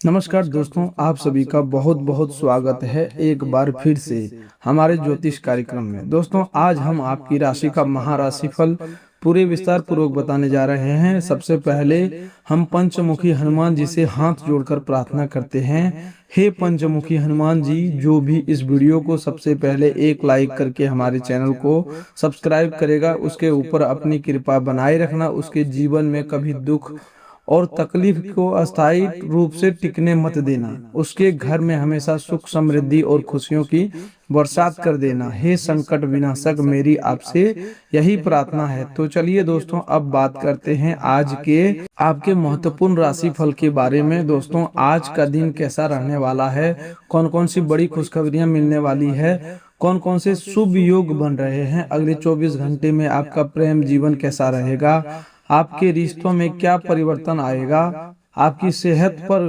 नमस्कार दोस्तों, आप सभी का बहुत बहुत स्वागत है एक बार फिर से हमारे ज्योतिष कार्यक्रम में। दोस्तों, आज हम आपकी राशि का महाराशि फल पूरे विस्तार पूर्वक बताने जा रहे हैं। सबसे पहले हम पंचमुखी हनुमान जी से हाथ जोड़कर प्रार्थना करते हैं। हे पंचमुखी हनुमान जी, जो भी इस वीडियो को सबसे पहले एक लाइक करके हमारे चैनल को सब्सक्राइब करेगा, उसके ऊपर अपनी कृपा बनाए रखना। उसके जीवन में कभी दुख और तकलीफ को अस्थायी रूप से टिकने मत देना। उसके घर में हमेशा सुख समृद्धि और खुशियों की बरसात कर देना। हे संकट विनाशक, मेरी आपसे यही प्रार्थना है। तो चलिए दोस्तों, अब बात करते हैं आज के आपके महत्वपूर्ण राशि फल के बारे में। दोस्तों, आज का दिन कैसा रहने वाला है, कौन कौन सी बड़ी खुशखबरियां मिलने वाली है, कौन कौन से शुभ योग बन रहे हैं, अगले 24 घंटे में आपका प्रेम जीवन कैसा रहेगा, आपके रिश्तों में क्या परिवर्तन आएगा, आपकी सेहत पर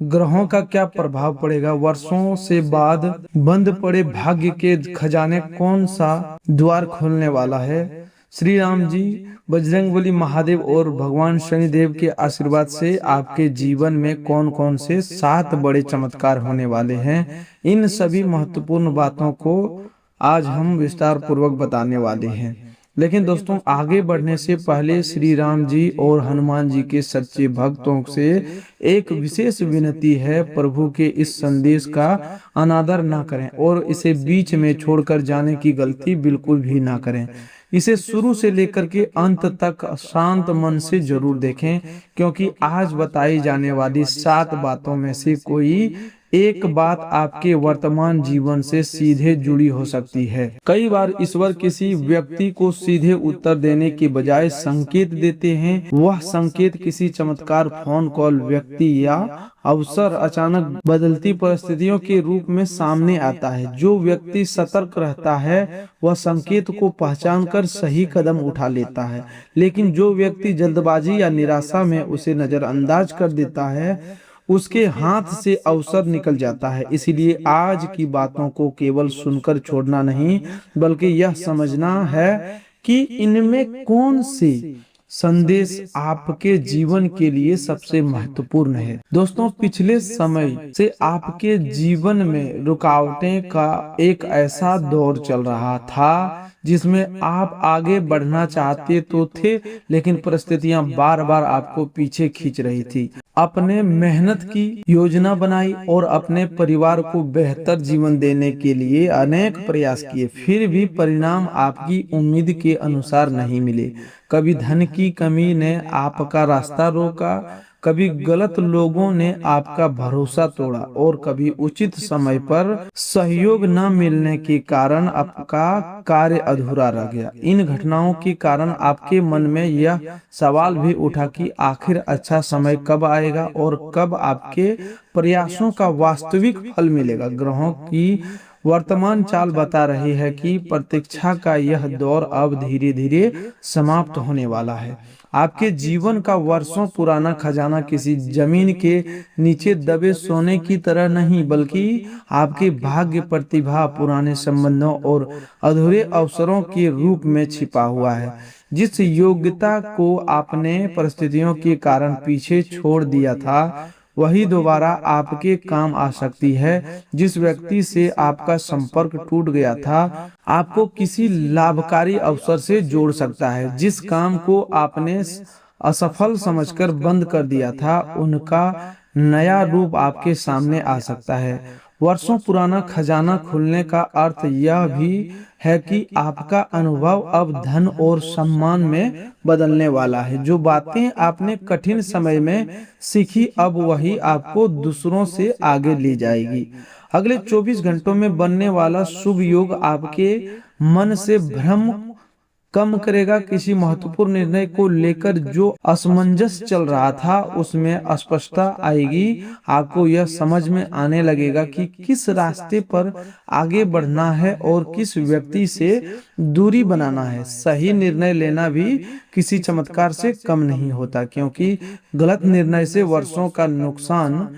ग्रहों का क्या प्रभाव पड़ेगा, वर्षों से बाद बंद पड़े भाग्य के खजाने कौन सा द्वार खोलने वाला है, श्री राम जी, बजरंगबली महादेव और भगवान शनिदेव के आशीर्वाद से आपके जीवन में कौन कौन से 7 बड़े चमत्कार होने वाले हैं, इन सभी महत्वपूर्ण बातों को आज हम विस्तार पूर्वक बताने वाले हैं। लेकिन दोस्तों, आगे बढ़ने से पहले श्री राम जी और हनुमान जी के सच्चे भक्तों से एक विशेष विनती है। प्रभु के इस संदेश का अनादर ना करें और इसे बीच में छोड़कर जाने की गलती बिल्कुल भी ना करें। इसे शुरू से लेकर के अंत तक शांत मन से जरूर देखें, क्योंकि आज बताई जाने वाली 7 बातों में से कोई एक बात आपके वर्तमान जीवन से सीधे जुड़ी हो सकती है। कई बार ईश्वर किसी व्यक्ति को सीधे उत्तर देने के बजाय संकेत देते हैं। वह संकेत किसी चमत्कार, फोन कॉल, व्यक्ति या अवसर, अचानक बदलती परिस्थितियों के रूप में सामने आता है। जो व्यक्ति सतर्क रहता है वह संकेत को पहचान कर सही कदम उठा लेता है, लेकिन जो व्यक्ति जल्दबाजी या निराशा में उसे नजरअंदाज कर देता है, उसके हाथ से अवसर निकल जाता है। इसीलिए आज की बातों को केवल सुनकर छोड़ना नहीं, बल्कि यह समझना है कि इनमें कौन से संदेश आपके जीवन के लिए सबसे महत्वपूर्ण है। दोस्तों, पिछले समय से आपके जीवन में रुकावटें का एक ऐसा दौर चल रहा था जिसमें आप आगे बढ़ना चाहते तो थे, लेकिन परिस्थितियां बार बार आपको पीछे खींच रही थी। अपने मेहनत की योजना बनाई और अपने परिवार को बेहतर जीवन देने के लिए अनेक प्रयास किए, फिर भी परिणाम आपकी उम्मीद के अनुसार नहीं मिले। कभी धन की कमी ने आपका रास्ता रोका, कभी गलत लोगों ने आपका भरोसा तोड़ा और कभी उचित समय पर सहयोग न मिलने के कारण आपका कार्य अधूरा रह गया। इन घटनाओं के कारण आपके मन में यह सवाल भी उठा कि आखिर अच्छा समय कब आएगा और कब आपके प्रयासों का वास्तविक फल मिलेगा। ग्रहों की वर्तमान चाल बता रही है कि प्रतीक्षा का यह दौर अब धीरे धीरे समाप्त होने वाला है। आपके जीवन का वर्षों पुराना खजाना किसी जमीन के नीचे दबे सोने की तरह नहीं, बल्कि आपके भाग्य, प्रतिभा, पुराने संबंधों और अधूरे अवसरों के रूप में छिपा हुआ है। जिस योग्यता को आपने परिस्थितियों के कारण पीछे छोड़ दिया था, वही दोबारा आपके काम आ सकती है। जिस व्यक्ति से आपका संपर्क टूट गया था, आपको किसी लाभकारी अवसर से जोड़ सकता है। जिस काम को आपने असफल समझकर बंद कर दिया था, उनका नया रूप आपके सामने आ सकता है। वर्षों पुराना खजाना खुलने का अर्थ यह भी है कि आपका अनुभव अब धन और सम्मान में बदलने वाला है। जो बातें आपने कठिन समय में सीखी, अब वही आपको दूसरों से आगे ले जाएगी। अगले 24 घंटों में बनने वाला शुभ योग आपके मन से भ्रम कम करेगा। किसी महत्वपूर्ण निर्णय को लेकर जो असमंजस चल रहा था, उसमें स्पष्टता आएगी। आपको यह समझ में आने लगेगा कि किस रास्ते पर आगे बढ़ना है और किस व्यक्ति से दूरी बनाना है। सही निर्णय लेना भी किसी चमत्कार से कम नहीं होता, क्योंकि गलत निर्णय से वर्षों का नुकसान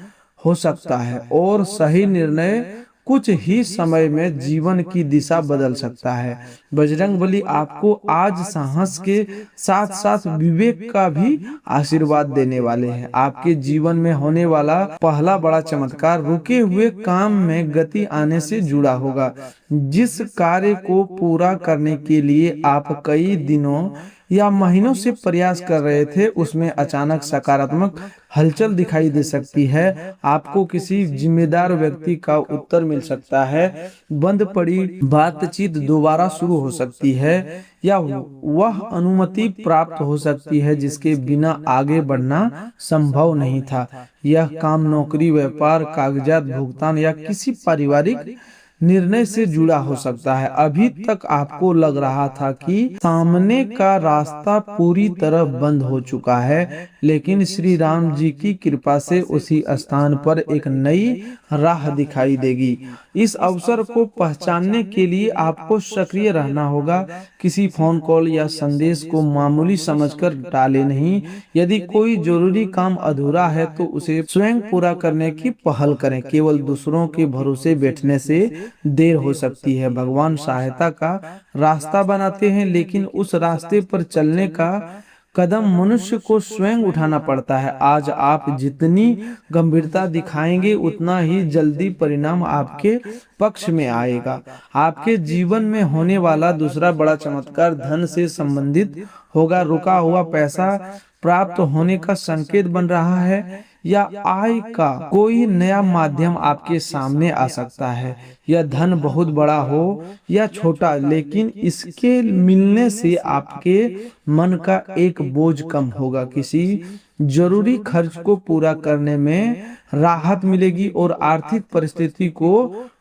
हो सकता है और सही निर्णय कुछ ही समय में जीवन की दिशा बदल सकता है। बजरंगबली आपको आज साहस के साथ साथ विवेक का भी आशीर्वाद देने वाले हैं। आपके जीवन में होने वाला पहला बड़ा चमत्कार रुके हुए काम में गति आने से जुड़ा होगा। जिस कार्य को पूरा करने के लिए आप कई दिनों या महीनों से प्रयास कर रहे थे, उसमें अचानक सकारात्मक हलचल दिखाई दे सकती है। आपको किसी जिम्मेदार व्यक्ति का उत्तर मिल सकता है, बंद पड़ी बातचीत दोबारा शुरू हो सकती है, या वह अनुमति प्राप्त हो सकती है जिसके बिना आगे बढ़ना संभव नहीं था। यह काम नौकरी, व्यापार, कागजात, भुगतान या किसी पारिवारिक निर्णय से जुड़ा हो सकता है। अभी तक आपको लग रहा था कि सामने का रास्ता पूरी तरह बंद हो चुका है, लेकिन श्री राम जी की कृपा से उसी स्थान पर एक नई राह दिखाई देगी। इस अवसर को पहचानने के लिए आपको सक्रिय रहना होगा। किसी फोन कॉल या संदेश को मामूली समझकर टाले नहीं। यदि कोई जरूरी काम अधूरा है तो उसे स्वयं पूरा करने की पहल करें। केवल दूसरों के भरोसे बैठने से देर हो सकती है। भगवान सहायता का रास्ता बनाते हैं, लेकिन उस रास्ते पर चलने का कदम मनुष्य को स्वयं उठाना पड़ता है। आज आप जितनी गंभीरता दिखाएंगे, उतना ही जल्दी परिणाम आपके पक्ष में आएगा। आपके जीवन में होने वाला दूसरा बड़ा चमत्कार धन से संबंधित होगा। रुका हुआ पैसा प्राप्त होने का संकेत बन रहा है, या आय का कोई नया माध्यम आपके सामने आ सकता है। यह धन बहुत बड़ा हो या छोटा, लेकिन इसके मिलने से आपके मन का एक बोझ कम होगा। किसी जरूरी खर्च को पूरा करने में राहत मिलेगी और आर्थिक परिस्थिति को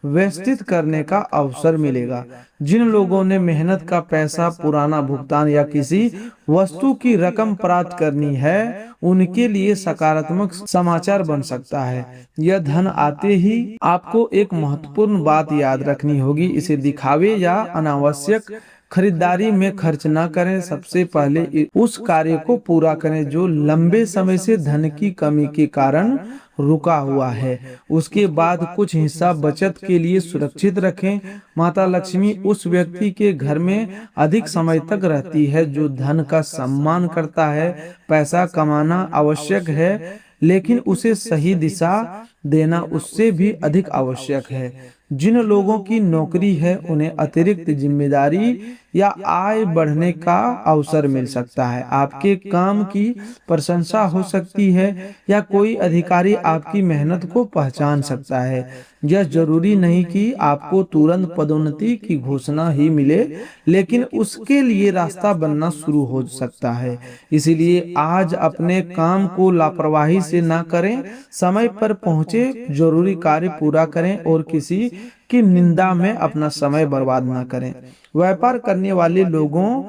व्यवस्थित करने का अवसर मिलेगा। जिन लोगों ने मेहनत का पैसा, पुराना भुगतान या किसी वस्तु की रकम प्राप्त करनी है, उनके लिए सकारात्मक समाचार बन सकता है। यह धन आते ही आपको एक महत्वपूर्ण बात याद रखनी होगी। इसे दिखावे या अनावश्यक खरीदारी में खर्च ना करें। सबसे पहले उस कार्य को पूरा करें जो लंबे समय से धन की कमी के कारण रुका हुआ है। उसके बाद कुछ हिस्सा बचत के लिए सुरक्षित रखें। माता लक्ष्मी उस व्यक्ति के घर में अधिक समय तक रहती है जो धन का सम्मान करता है। पैसा कमाना आवश्यक है, लेकिन उसे सही दिशा देना उससे भी अधिक आवश्यक है। जिन लोगों की नौकरी है, उन्हें अतिरिक्त जिम्मेदारी या आय बढ़ने का अवसर मिल सकता है। आपके काम की प्रशंसा हो सकती है, या कोई अधिकारी आपकी मेहनत को पहचान सकता है। यह जरूरी नहीं कि आपको तुरंत पदोन्नति की घोषणा ही मिले, लेकिन उसके लिए रास्ता बनना शुरू हो सकता है। इसीलिए आज अपने काम को लापरवाही से ना करें। समय पर पहुंचे, जरूरी कार्य पूरा करें और किसी की निंदा में अपना समय बर्बाद ना करें। व्यापार करने वाले लोगों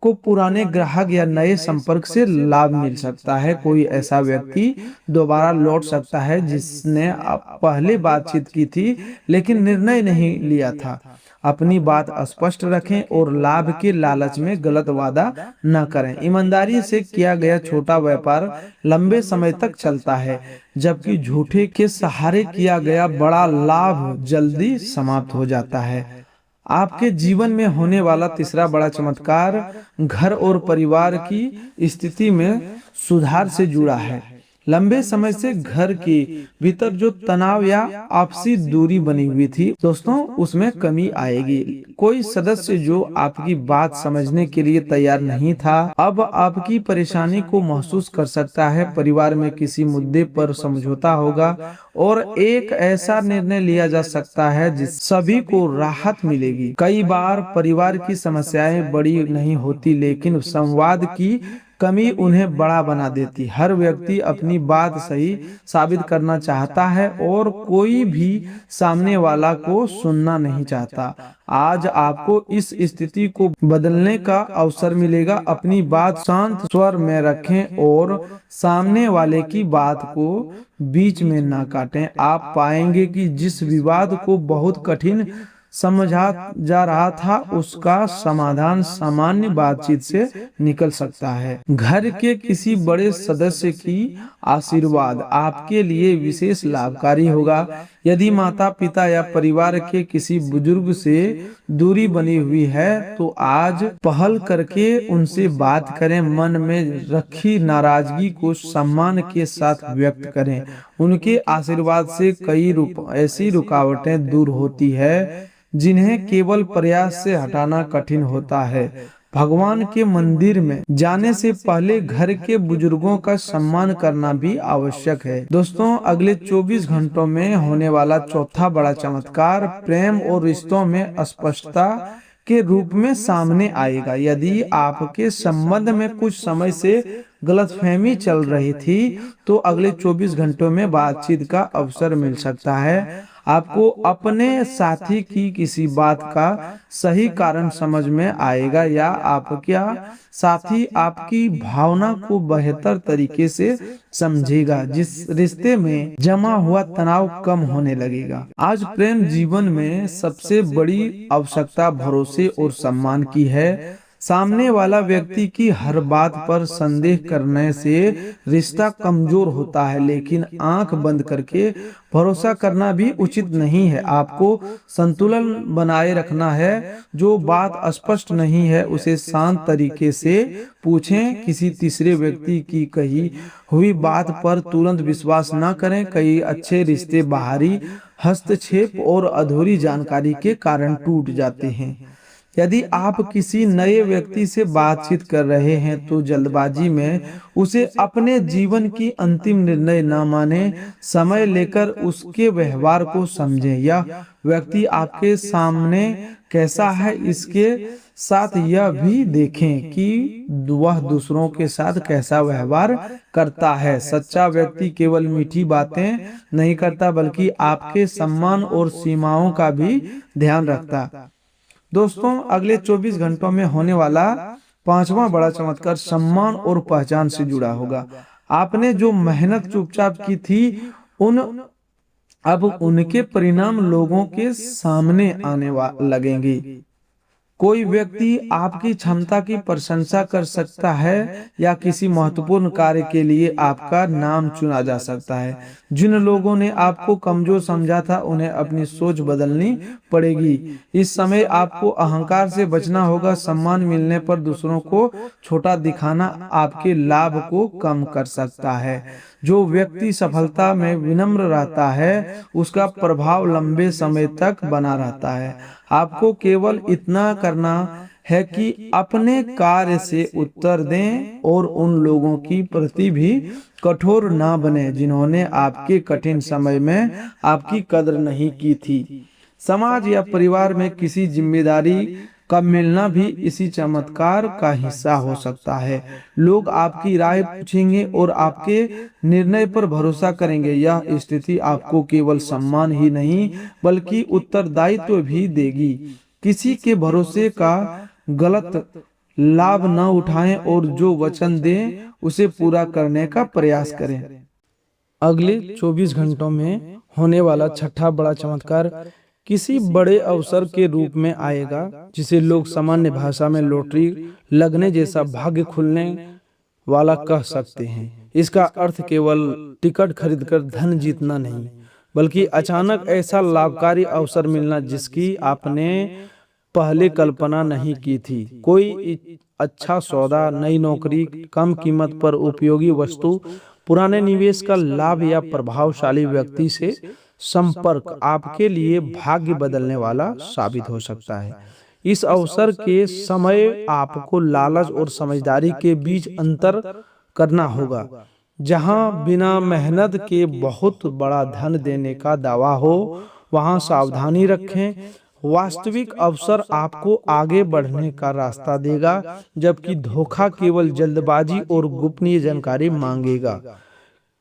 को पुराने ग्राहक या नए संपर्क से लाभ मिल सकता है। कोई ऐसा व्यक्ति दोबारा लौट सकता है जिसने पहले बातचीत की थी लेकिन निर्णय नहीं लिया था। अपनी बात स्पष्ट रखें और लाभ के लालच में गलत वादा न करें। ईमानदारी से किया गया छोटा व्यापार लंबे समय तक चलता है, जबकि झूठे के सहारे किया गया बड़ा लाभ जल्दी समाप्त हो जाता है। आपके जीवन में होने वाला तीसरा बड़ा चमत्कार घर और परिवार की स्थिति में सुधार से जुड़ा है। लंबे समय से घर के भीतर जो तनाव या आपसी दूरी बनी हुई थी, दोस्तों, उसमें कमी आएगी। कोई सदस्य जो आपकी बात समझने के लिए तैयार नहीं था, अब आपकी परेशानी को महसूस कर सकता है। परिवार में किसी मुद्दे पर समझौता होगा और एक ऐसा निर्णय लिया जा सकता है जिस सभी को राहत मिलेगी। कई बार परिवार की समस्याएं बड़ी नहीं होती, लेकिन संवाद की कमी उन्हें बड़ा बना देती। हर व्यक्ति अपनी बात सही साबित करना चाहता है और कोई भी सामने वाला को सुनना नहीं चाहता। आज आपको इस स्थिति को बदलने का अवसर मिलेगा। अपनी बात शांत स्वर में रखें और सामने वाले की बात को बीच में ना काटें। आप पाएंगे कि जिस विवाद को बहुत कठिन समझा जा रहा था उसका समाधान सामान्य बातचीत से निकल सकता है। घर के किसी बड़े सदस्य की आशीर्वाद आपके लिए विशेष लाभकारी होगा। यदि माता पिता या परिवार के किसी बुजुर्ग से दूरी बनी हुई है तो आज पहल करके उनसे बात करें। मन में रखी नाराजगी को सम्मान के साथ व्यक्त करें। उनके आशीर्वाद से कई ऐसी रुकावटें दूर होती है जिन्हें केवल प्रयास से हटाना कठिन होता है। भगवान के मंदिर में जाने से पहले घर के बुजुर्गों का सम्मान करना भी आवश्यक है। दोस्तों, अगले 24 घंटों में होने वाला चौथा बड़ा चमत्कार प्रेम और रिश्तों में स्पष्टता के रूप में सामने आएगा। यदि आपके संबंध में कुछ समय से गलतफहमी चल रही थी तो अगले 24 घंटों में बातचीत का अवसर मिल सकता है। आपको अपने साथी की किसी बात का सही कारण समझ में आएगा या आपका साथी आपकी भावना को बेहतर तरीके से समझेगा, जिस रिश्ते में जमा हुआ तनाव कम होने लगेगा। आज प्रेम जीवन में सबसे बड़ी आवश्यकता भरोसे और सम्मान की है। सामने वाला व्यक्ति की हर बात पर संदेह करने से रिश्ता कमजोर होता है, लेकिन आंख बंद करके भरोसा करना भी उचित नहीं है। आपको संतुलन बनाए रखना है। जो बात स्पष्ट नहीं है उसे शांत तरीके से पूछें। किसी तीसरे व्यक्ति की कही हुई बात पर तुरंत विश्वास न करें। कई अच्छे रिश्ते बाहरी हस्तक्षेप और अधूरी जानकारी के कारण टूट जाते हैं। यदि आप किसी नए व्यक्ति से बातचीत कर रहे हैं तो जल्दबाजी में उसे अपने जीवन की अंतिम निर्णय न माने। समय लेकर उसके व्यवहार को समझें। यह व्यक्ति आपके सामने कैसा है, इसके साथ यह भी देखें कि वह दूसरों के साथ कैसा व्यवहार करता है। सच्चा व्यक्ति केवल मीठी बातें नहीं करता बल्कि आपके सम्मान और सीमाओं का भी ध्यान रखता। दोस्तों, अगले 24 घंटों में होने वाला पांचवा बड़ा चमत्कार सम्मान और पहचान से जुड़ा होगा। आपने जो मेहनत चुपचाप की थी अब उनके परिणाम लोगों के सामने आने लगेंगे। कोई व्यक्ति आपकी क्षमता की प्रशंसा कर सकता है या किसी महत्वपूर्ण कार्य के लिए आपका नाम चुना जा सकता है। जिन लोगों ने आपको कमजोर समझा था उन्हें अपनी सोच बदलनी पड़ेगी। इस समय आपको अहंकार से बचना होगा। सम्मान मिलने पर दूसरों को छोटा दिखाना आपके लाभ को कम कर सकता है। जो व्यक्ति सफलता में विनम्र रहता है उसका प्रभाव लंबे समय तक बना रहता है। आपको केवल इतना करना है कि अपने कार्य से उत्तर दें और उन लोगों की प्रति भी कठोर ना बने जिन्होंने आपके कठिन समय में आपकी कदर नहीं की थी। समाज या परिवार में किसी जिम्मेदारी का मिलना भी इसी चमत्कार का हिस्सा हो सकता है। लोग आपकी राय पूछेंगे और आपके निर्णय पर भरोसा करेंगे। यह स्थिति आपको केवल सम्मान ही नहीं बल्कि उत्तरदायित्व भी देगी। किसी के भरोसे का गलत लाभ न उठाएं और जो वचन दें उसे पूरा करने का प्रयास करें। अगले 24 घंटों में होने वाला छठा बड़ा चमत्कार किसी बड़े अवसर के रूप में आएगा, जिसे लोग सामान्य भाषा में लॉटरी लगने जैसा भाग्य खुलने वाला कह सकते हैं। इसका अर्थ केवल टिकट खरीदकर धन जीतना नहीं बल्कि अचानक ऐसा लाभकारी अवसर मिलना जिसकी आपने पहले कल्पना नहीं की थी। कोई अच्छा सौदा, नई नौकरी, कम कीमत पर उपयोगी वस्तु, पुराने निवेश का लाभ या प्रभावशाली व्यक्ति से संपर्क आपके लिए भाग्य बदलने वाला साबित हो सकता है। इस अवसर के समय आपको लालच और समझदारी के बीच अंतर करना होगा। जहां बिना मेहनत के बहुत बड़ा धन देने का दावा हो वहां सावधानी रखें। वास्तविक अवसर आपको आगे बढ़ने का रास्ता देगा, जबकि धोखा केवल जल्दबाजी और गोपनीय जानकारी मांगेगा।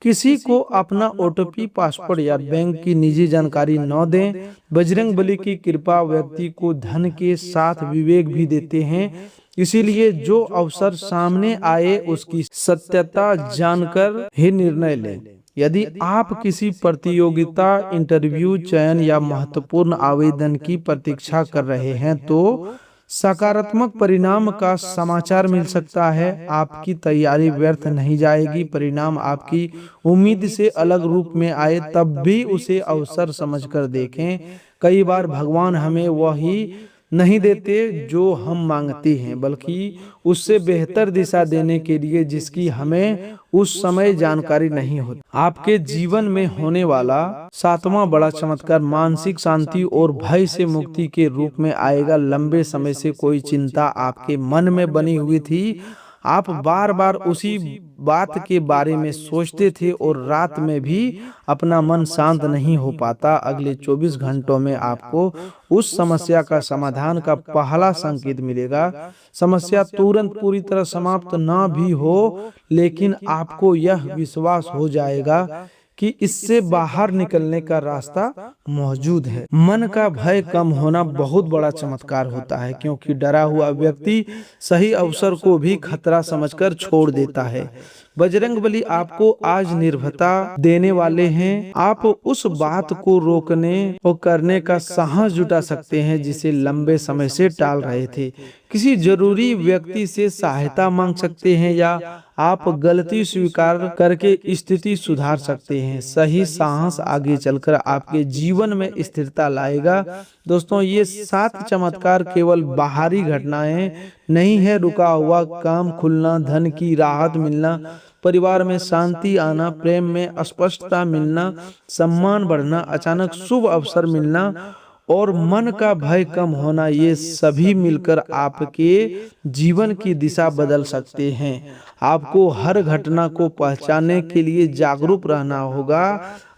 किसी को अपना ओटीपी, पासवर्ड या बैंक की निजी जानकारी न दें। बजरंग बली की कृपा व्यक्ति को धन के साथ विवेक भी देते हैं, इसीलिए जो अवसर सामने आए उसकी सत्यता जानकर ही निर्णय लें। यदि आप किसी प्रतियोगिता, इंटरव्यू, चयन या महत्वपूर्ण आवेदन की प्रतीक्षा कर रहे हैं तो सकारात्मक परिणाम का समाचार मिल सकता है। आपकी तैयारी व्यर्थ नहीं जाएगी। परिणाम आपकी उम्मीद से अलग रूप में आए तब भी उसे अवसर समझकर देखें। कई बार भगवान हमें वही नहीं देते जो हम मांगते हैं, बल्कि उससे बेहतर दिशा देने के लिए जिसकी हमें उस समय जानकारी नहीं होती। आपके जीवन में होने वाला 7वां बड़ा चमत्कार मानसिक शांति और भय से मुक्ति के रूप में आएगा। लंबे समय से कोई चिंता आपके मन में बनी हुई थी, आप बार बार उसी बात के बारे में सोचते थे और रात में भी अपना मन शांत नहीं हो पाता। अगले 24 घंटों में आपको उस समस्या का समाधान का पहला संकेत मिलेगा। समस्या तुरंत पूरी तरह समाप्त ना भी हो, लेकिन आपको यह विश्वास हो जाएगा कि इससे बाहर निकलने का रास्ता मौजूद है। मन का भय कम होना बहुत बड़ा चमत्कार होता है, क्योंकि डरा हुआ व्यक्ति सही अवसर को भी खतरा समझकर छोड़ देता है। बजरंगबली आपको आज निर्भयता देने वाले हैं। आप उस बात को रोकने और करने का साहस जुटा सकते हैं जिसे लंबे समय से टाल रहे थे। किसी जरूरी व्यक्ति से सहायता मांग सकते हैं या आप गलती स्वीकार करके स्थिति सुधार सकते हैं। सही साहस आगे चलकर आपके जीवन में स्थिरता लाएगा। दोस्तों, ये 7 चमत्कार केवल बाहरी घटनाएं नहीं है। रुका हुआ काम खुलना, धन की राहत मिलना, परिवार में शांति आना, प्रेम में स्पष्टता मिलना, सम्मान बढ़ना, अचानक शुभ अवसर मिलना और मन का भय कम होना, ये सभी मिलकर आपके जीवन की दिशा बदल सकते हैं। आपको हर घटना को पहचानने के लिए जागरूक रहना होगा।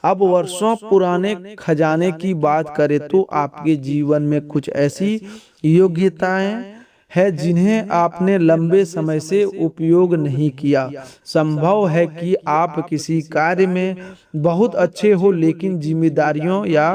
अब वर्षों पुराने खजाने की बात करें तो आपके जीवन में कुछ ऐसी योग्यताएं है जिन्हें आपने लंबे समय से उपयोग नहीं किया। संभव है कि आप किसी कार्य में बहुत अच्छे हो, लेकिन जिम्मेदारियों या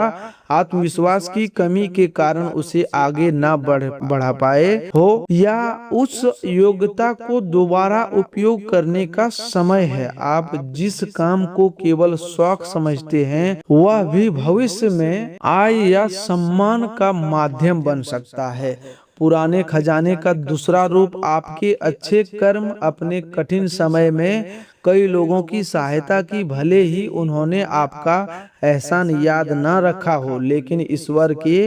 आत्मविश्वास की कमी के कारण उसे आगे ना बढ़ा पाए हो, या उस योग्यता को दोबारा उपयोग करने का समय है। आप जिस काम को केवल शौक समझते हैं, वह भी भविष्य में आय या सम्मान का माध्यम बन सकता है। पुराने खजाने का दूसरा रूप आपके अच्छे कर्म। अपने कठिन समय में कई लोगों की सहायता की, भले ही उन्होंने आपका एहसान याद न रखा हो, लेकिन ईश्वर के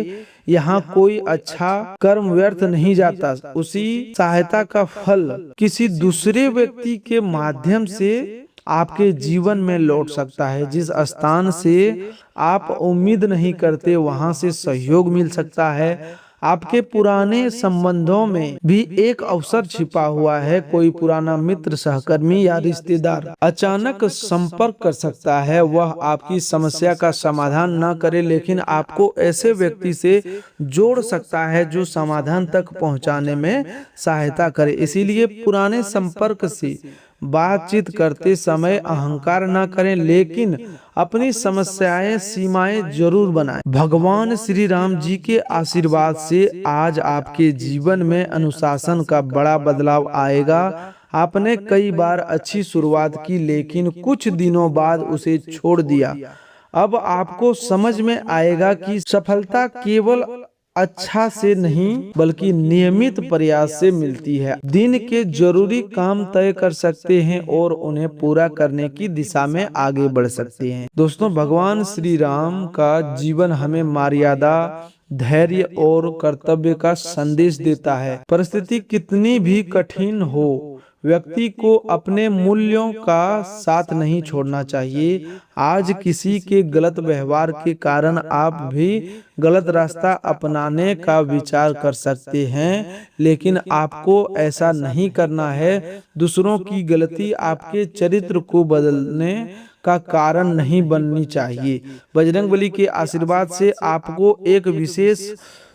यहाँ कोई अच्छा कर्म व्यर्थ नहीं जाता। उसी सहायता का फल किसी दूसरे व्यक्ति के माध्यम से आपके जीवन में लौट सकता है। जिस स्थान से आप उम्मीद नहीं करते, वहां से सहयोग मिल सकता है। आपके पुराने संबंधों में भी एक अवसर छिपा हुआ है। कोई पुराना मित्र, सहकर्मी या रिश्तेदार अचानक संपर्क कर सकता है। वह आपकी समस्या का समाधान न करे, लेकिन आपको ऐसे व्यक्ति से जोड़ सकता है जो समाधान तक पहुंचाने में सहायता करे। इसीलिए पुराने संपर्क से बातचीत करते समय अहंकार न करें, लेकिन अपनी समस्याएं, सीमाएं जरूर बनाएं। भगवान श्री राम जी के आशीर्वाद से आज आपके जीवन में अनुशासन का बड़ा बदलाव आएगा। आपने कई बार अच्छी शुरुआत की, लेकिन कुछ दिनों बाद उसे छोड़ दिया। अब आपको समझ में आएगा कि सफलता केवल अच्छा से नहीं बल्कि नियमित प्रयास से मिलती है। दिन के जरूरी काम तय कर सकते हैं और उन्हें पूरा करने की दिशा में आगे बढ़ सकते हैं। दोस्तों, भगवान श्री राम का जीवन हमें मर्यादा, धैर्य और कर्तव्य का संदेश देता है। परिस्थिति कितनी भी कठिन हो, व्यक्ति को अपने मूल्यों का साथ नहीं छोड़ना चाहिए। आज किसी के गलत व्यवहार के कारण आप भी गलत रास्ता अपनाने का विचार कर सकते हैं, लेकिन आपको ऐसा नहीं करना है। दूसरों की गलती आपके चरित्र को बदलने का कारण नहीं बननी चाहिए। बजरंगबली के आशीर्वाद से आपको एक विशेष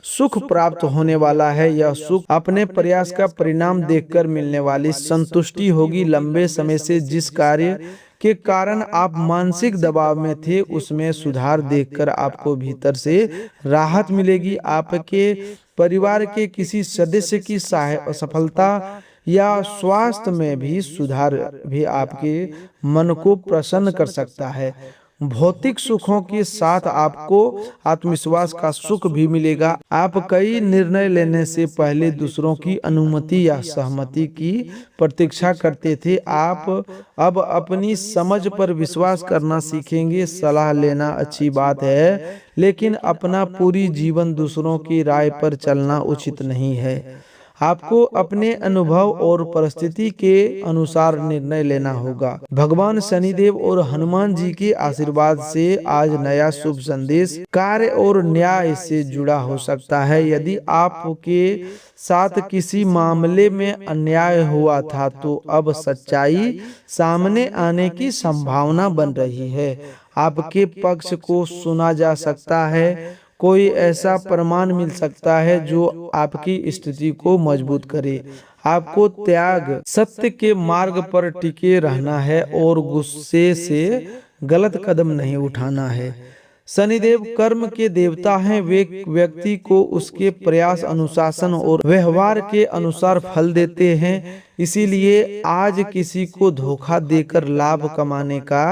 सुख प्राप्त होने वाला है। यह सुख अपने प्रयास का परिणाम देखकर मिलने वाली संतुष्टि होगी। लंबे समय से जिस कार्य के कारण आप मानसिक दबाव में थे, उसमें सुधार देखकर आपको भीतर से राहत मिलेगी। आपके परिवार के किसी सदस्य की सफलता या स्वास्थ्य में भी सुधार भी आपके मन को प्रसन्न कर सकता है। भौतिक सुखों के साथ आपको आत्मविश्वास का सुख भी मिलेगा। आप कई निर्णय लेने से पहले दूसरों की अनुमति या सहमति की प्रतीक्षा करते थे। आप अब अपनी समझ पर विश्वास करना सीखेंगे। सलाह लेना अच्छी बात है, लेकिन अपना पूरी जीवन दूसरों की राय पर चलना उचित नहीं है। आपको अपने अनुभव और परिस्थिति के अनुसार निर्णय लेना होगा। भगवान शनिदेव और हनुमान जी के आशीर्वाद से आज नया शुभ संदेश कार्य और न्याय से जुड़ा हो सकता है। यदि आपके साथ किसी मामले में अन्याय हुआ था तो अब सच्चाई सामने आने की संभावना बन रही है। आपके पक्ष को सुना जा सकता है। कोई ऐसा प्रमाण मिल सकता है जो आपकी स्थिति को मजबूत करे। आपको त्याग, सत्य के मार्ग पर टिके रहना है और गुस्से से गलत कदम नहीं उठाना है। शनिदेव कर्म के देवता हैं। वे व्यक्ति को उसके प्रयास, अनुशासन और व्यवहार के अनुसार फल देते हैं। इसीलिए आज किसी को धोखा देकर लाभ कमाने का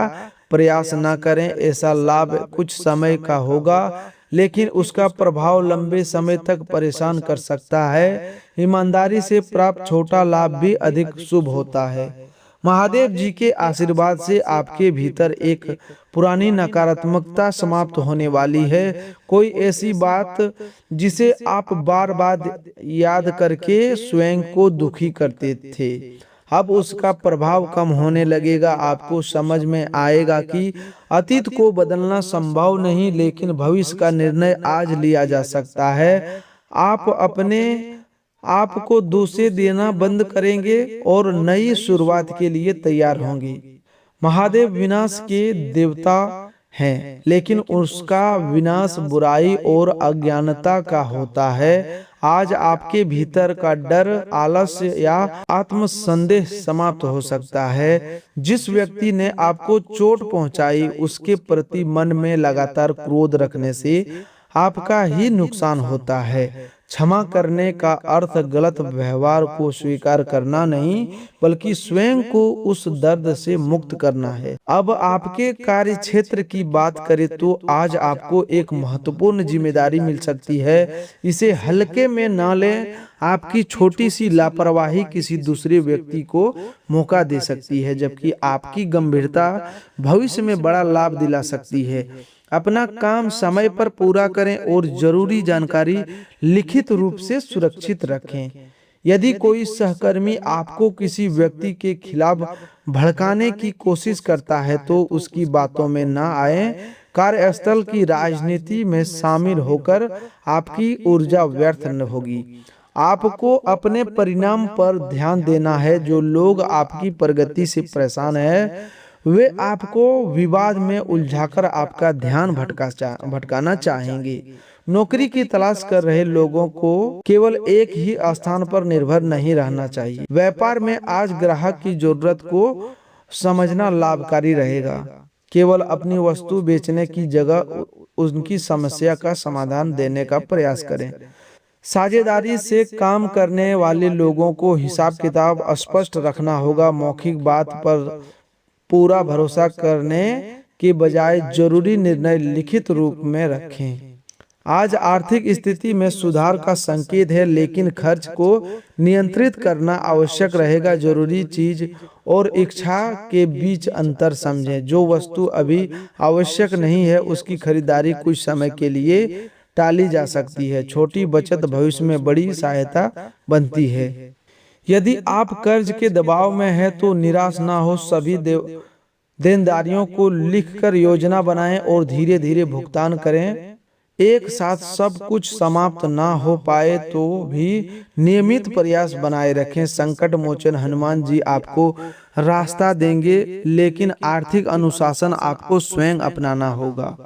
प्रयास न करें। ऐसा लाभ कुछ समय का होगा, लेकिन उसका प्रभाव लंबे समय तक परेशान कर सकता है। ईमानदारी से प्राप्त छोटा लाभ भी अधिक शुभ होता है। महादेव जी के आशीर्वाद से आपके भीतर एक पुरानी नकारात्मकता समाप्त होने वाली है। कोई ऐसी बात जिसे आप बार बार याद करके स्वयं को दुखी करते थे, अब उसका प्रभाव कम होने लगेगा। आपको समझ में आएगा कि अतीत को बदलना संभव नहीं, लेकिन भविष्य का निर्णय आज लिया जा सकता है। आप अपने आप को दोषे देना बंद करेंगे और नई शुरुआत के लिए तैयार होंगे। महादेव विनाश के देवता हैं, लेकिन उसका विनाश बुराई और अज्ञानता का होता है। आज आपके भीतर का डर, आलस्य या आत्मसंदेह समाप्त हो सकता है। जिस व्यक्ति ने आपको चोट पहुंचाई, उसके प्रति मन में लगातार क्रोध रखने से आपका ही नुकसान होता है। क्षमा करने का अर्थ गलत व्यवहार को स्वीकार करना नहीं, बल्कि स्वयं को उस दर्द से मुक्त करना है। अब आपके कार्य क्षेत्र की बात करें तो आज आपको एक महत्वपूर्ण जिम्मेदारी मिल सकती है। इसे हल्के में न लें। आपकी छोटी सी लापरवाही किसी दूसरे व्यक्ति को मौका दे सकती है, जबकि आपकी गंभीरता भविष्य में बड़ा लाभ दिला सकती है। अपना काम समय पर पूरा करें और जरूरी जानकारी लिखित रूप से सुरक्षित रखें। यदि कोई सहकर्मी आपको किसी व्यक्ति के खिलाफ भड़काने की कोशिश करता है तो उसकी बातों में ना आए। कार्यस्थल की राजनीति में शामिल होकर आपकी ऊर्जा व्यर्थ न होगी। आपको अपने परिणाम पर ध्यान देना है। जो लोग आपकी प्रगति से परेशान हैं, वे आपको विवाद में उलझाकर आपका ध्यान भटकाना चाहेंगे। नौकरी की तलाश कर रहे लोगों को केवल एक ही स्थान पर निर्भर नहीं रहना चाहिए। व्यापार में आज ग्राहक की जरूरत को समझना लाभकारी रहेगा। केवल अपनी वस्तु बेचने की जगह उनकी समस्या का समाधान देने का प्रयास करें। साझेदारी से काम करने वाले लोगों को हिसाब किताब स्पष्ट रखना होगा। मौखिक बात पर पूरा भरोसा करने के बजाय जरूरी निर्णय लिखित रूप में रखें। आज आर्थिक स्थिति में सुधार का संकेत है, लेकिन खर्च को नियंत्रित करना आवश्यक रहेगा। जरूरी चीज और इच्छा के बीच अंतर समझें। जो वस्तु अभी आवश्यक नहीं है, उसकी खरीदारी कुछ समय के लिए टाली जा सकती है। छोटी बचत भविष्य में बड़ी सहायता बनती है। यदि आप कर्ज के दबाव में हैं तो निराश ना हो। सभी देनदारियों को लिखकर योजना बनाएं और धीरे धीरे भुगतान करें। एक साथ सब कुछ समाप्त ना हो पाए तो भी नियमित प्रयास बनाए रखें। संकट मोचन हनुमान जी आपको रास्ता देंगे, लेकिन आर्थिक अनुशासन आपको स्वयं अपनाना होगा।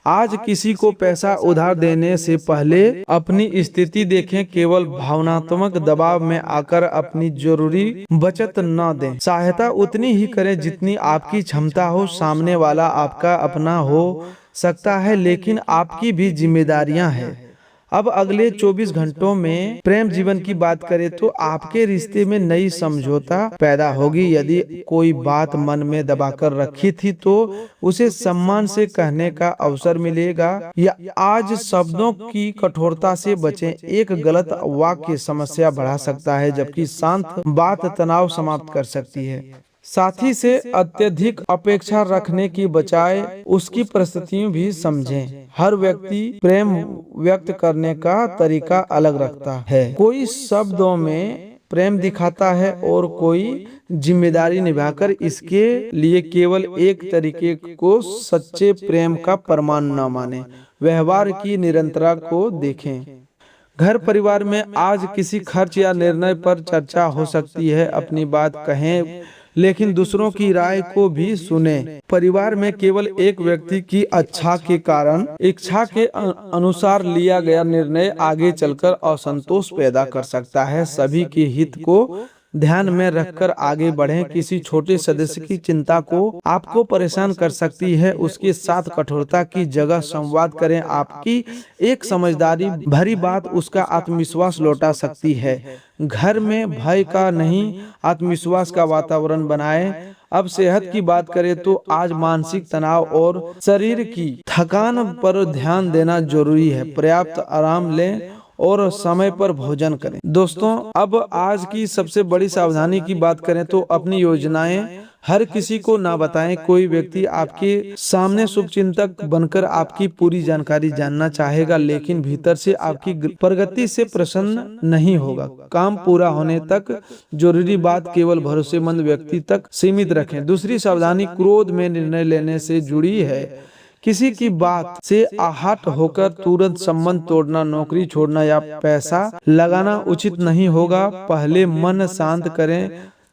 आज किसी को पैसा उधार देने से पहले अपनी स्थिति देखें। केवल भावनात्मक दबाव में आकर अपनी जरूरी बचत न दें। सहायता उतनी ही करें जितनी आपकी क्षमता हो। सामने वाला आपका अपना हो सकता है, लेकिन आपकी भी जिम्मेदारियां हैं। अब अगले 24 घंटों में प्रेम जीवन की बात करें तो आपके रिश्ते में नई समझौता पैदा होगी। यदि कोई बात मन में दबाकर रखी थी तो उसे सम्मान से कहने का अवसर मिलेगा। या आज शब्दों की कठोरता से बचें। एक गलत वाक्य समस्या बढ़ा सकता है, जबकि शांत बात तनाव समाप्त कर सकती है। साथी से अत्यधिक अपेक्षा रखने की बजाय उसकी परिस्थितियां भी समझें। हर व्यक्ति प्रेम व्यक्त करने का तरीका अलग रखता है। कोई शब्दों में प्रेम दिखाता है और कोई जिम्मेदारी निभाकर इसके लिए केवल एक तरीके को सच्चे प्रेम का प्रमाण न माने। व्यवहार की निरंतरता को देखें। घर परिवार में आज किसी खर्च या निर्णय पर चर्चा हो सकती है। अपनी बात कहें लेकिन दूसरों की राय को भी सुने। परिवार में केवल एक व्यक्ति की इच्छा के अनुसार लिया गया निर्णय आगे चलकर असंतोष पैदा कर सकता है। सभी के हित को ध्यान में रखकर आगे बढ़ें। किसी छोटे सदस्य की चिंता को आपको परेशान कर सकती है, उसके साथ कठोरता की जगह संवाद करें। आपकी एक समझदारी भरी बात उसका आत्मविश्वास लौटा सकती है। घर में भय का नहीं, आत्मविश्वास का वातावरण बनाएं। अब सेहत की बात करें तो आज मानसिक तनाव और शरीर की थकान पर ध्यान देना जरूरी है। पर्याप्त आराम लें और समय पर भोजन करें। दोस्तों, अब आज की सबसे बड़ी सावधानी की बात करें तो अपनी योजनाएं हर किसी को ना बताएं। कोई व्यक्ति आपके सामने शुभचिंतक बनकर आपकी पूरी जानकारी जानना चाहेगा, लेकिन भीतर से आपकी प्रगति से प्रसन्न नहीं होगा। काम पूरा होने तक जरूरी बात केवल भरोसेमंद व्यक्ति तक सीमित रखें। दूसरी सावधानी क्रोध में निर्णय लेने से जुड़ी है। किसी की बात से आहत होकर तुरंत संबंध तोड़ना, नौकरी छोड़ना या पैसा लगाना उचित नहीं होगा। पहले मन शांत करें,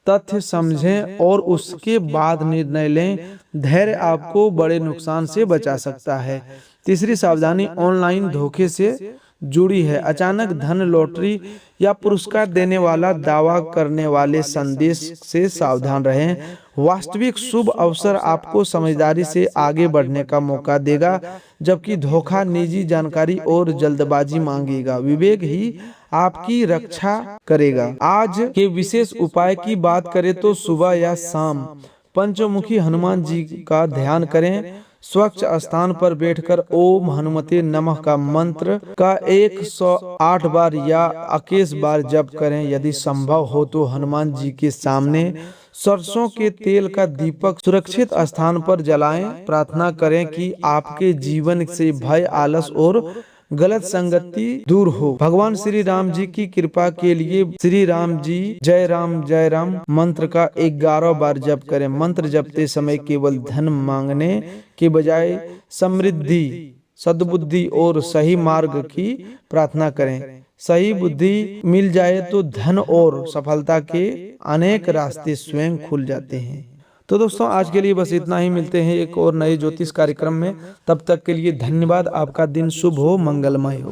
तथ्य समझें और उसके बाद निर्णय लें। धैर्य आपको बड़े नुकसान से बचा सकता है। तीसरी सावधानी ऑनलाइन धोखे से जुड़ी है। अचानक धन, लॉटरी या पुरस्कार देने वाला दावा करने वाले संदेश से सावधान रहें। वास्तविक शुभ अवसर आपको समझदारी से आगे बढ़ने का मौका देगा, जबकि धोखा निजी जानकारी और जल्दबाजी मांगेगा। विवेक ही आपकी रक्षा करेगा। आज के विशेष उपाय की बात करें तो सुबह या शाम पंचमुखी हनुमान जी का ध्यान करें। स्वच्छ स्थान पर बैठकर ओम हनुमते नमः का मंत्र का 108 बार या 21 बार जप करें। यदि संभव हो तो हनुमान जी के सामने सरसों के तेल का दीपक सुरक्षित स्थान पर जलाएं। प्रार्थना करें कि आपके जीवन से भय, आलस और गलत संगति दूर हो। भगवान श्री राम जी की कृपा के लिए श्री राम जी जय राम मंत्र का 11 बार जप करें। मंत्र जपते समय केवल धन मांगने के बजाय समृद्धि, सद्बुद्धि और सही मार्ग की प्रार्थना करें। सही बुद्धि मिल जाए तो धन और सफलता के अनेक रास्ते स्वयं खुल जाते हैं। तो दोस्तों, आज के लिए बस इतना ही। मिलते हैं एक और नए ज्योतिष कार्यक्रम में। तब तक के लिए धन्यवाद। आपका दिन शुभ हो, मंगलमय हो।